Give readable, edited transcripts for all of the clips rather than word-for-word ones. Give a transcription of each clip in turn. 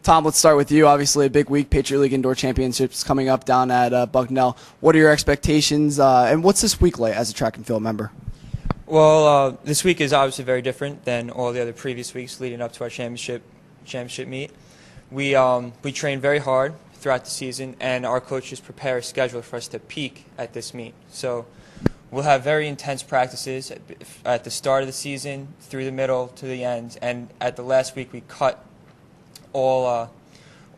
Tom, let's start with you. Obviously, a big week, Patriot League Indoor Championships coming up down at Bucknell. What are your expectations, and what's this week like as a track and field member? Well, this week is obviously very different than all the other previous weeks leading up to our championship meet. We train very hard throughout the season, and our coaches prepare a schedule for us to peak at this meet. So we'll have very intense practices at the start of the season, through the middle, to the end, and at the last week we cut all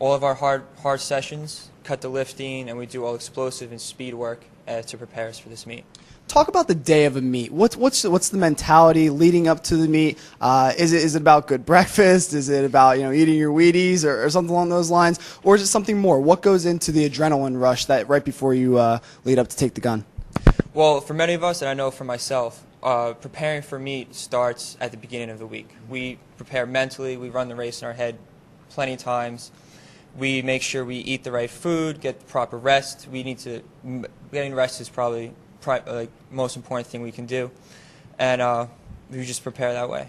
of our hard sessions, cut the lifting, and we do all explosive and speed work to prepare us for this meet. Talk about the day of a meet. What's the mentality leading up to the meet? Is it about good breakfast? Is it about eating your Wheaties or something along those lines, or is it something more? What goes into the adrenaline rush that right before you lead up to take the gun? Well, for many of us, and I know for myself, preparing for meet starts at the beginning of the week. We prepare mentally. We run the race in our head plenty of times. We make sure we eat the right food, get the proper rest. Getting rest is probably most important thing we can do, and we just prepare that way.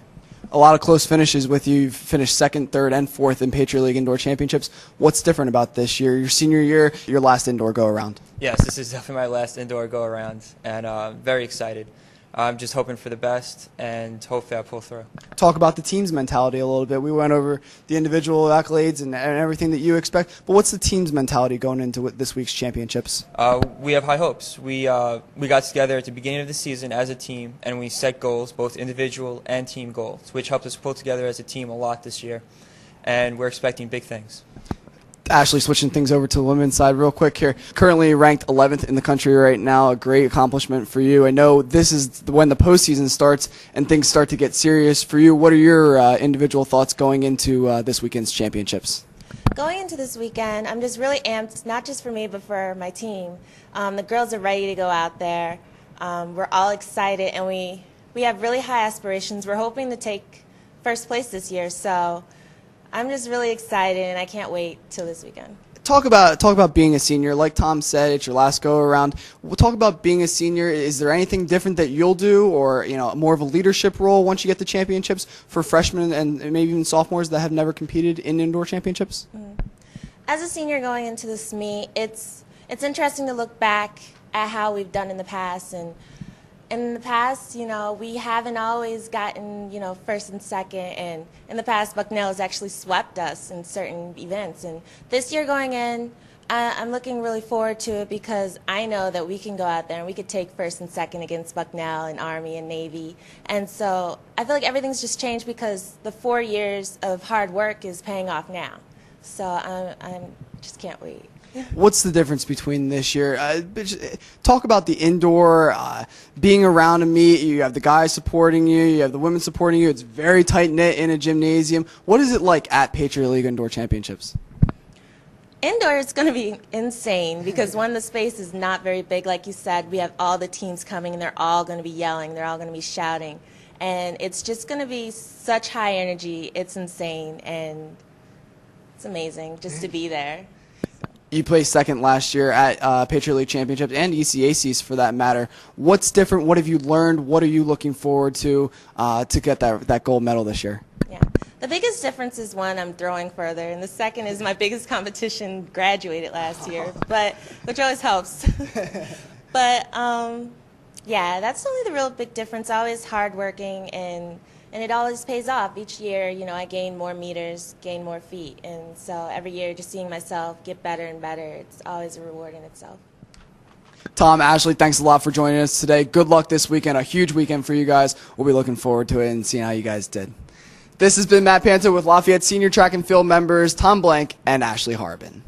A lot of close finishes with you. You've finished second, third, and fourth in Patriot League Indoor Championships. What's different about this year, your senior year, your last indoor go-around? Yes, this is definitely my last indoor go-around, and very excited. I'm just hoping for the best, and hopefully I pull through. Talk about the team's mentality a little bit. We went over the individual accolades and everything that you expect, but what's the team's mentality going into this week's championships? We have high hopes. We got together at the beginning of the season as a team, and we set goals, both individual and team goals, which helped us pull together as a team a lot this year, and we're expecting big things. Ashley, switching things over to the women's side real quick here. Currently ranked 11th in the country right now, a great accomplishment for you. I know this is when the postseason starts and things start to get serious for you. What are your individual thoughts going into this weekend's championships? Going into this weekend, I'm just really amped, not just for me, but for my team. The girls are ready to go out there. We're all excited, and we have really high aspirations. We're hoping to take first place this year, so I'm just really excited, and I can't wait till this weekend. Talk about being a senior. Like Tom said, it's your last go-around. We'll talk about being a senior. Is there anything different that you'll do, or more of a leadership role once you get the championships for freshmen and maybe even sophomores that have never competed in indoor championships? As a senior going into this meet, it's interesting to look back at how we've done in the past, and in the past, we haven't always gotten, first and second, and in the past, Bucknell has actually swept us in certain events. And this year going in, I'm looking really forward to it because I know that we can go out there and we could take first and second against Bucknell and Army and Navy. And so I feel like everything's just changed because the 4 years of hard work is paying off now. So I just can't wait. What's the difference between this year? Talk about the indoor, being around a meet. You have the guys supporting you. You have the women supporting you. It's very tight-knit in a gymnasium. What is it like at Patriot League Indoor Championships? Indoor is going to be insane because, one, the space is not very big. Like you said, we have all the teams coming, and they're all going to be yelling. They're all going to be shouting. And it's just going to be such high energy. It's insane, and it's amazing just to be there. You placed second last year at Patriot League Championships and ECACs for that matter. What's different? What have you learned? What are you looking forward to get that gold medal this year? Yeah, the biggest difference is, one, I'm throwing further, and the second is my biggest competition graduated last year, which always helps. But yeah, that's only the real big difference. Always hardworking, and it always pays off. Each year, I gain more meters, gain more feet. And so every year, just seeing myself get better and better, it's always a reward in itself. Tom, Ashley, thanks a lot for joining us today. Good luck this weekend. A huge weekend for you guys. We'll be looking forward to it and seeing how you guys did. This has been Matt Panta with Lafayette Senior Track and Field members Tom Blenk and Ashley Harbin.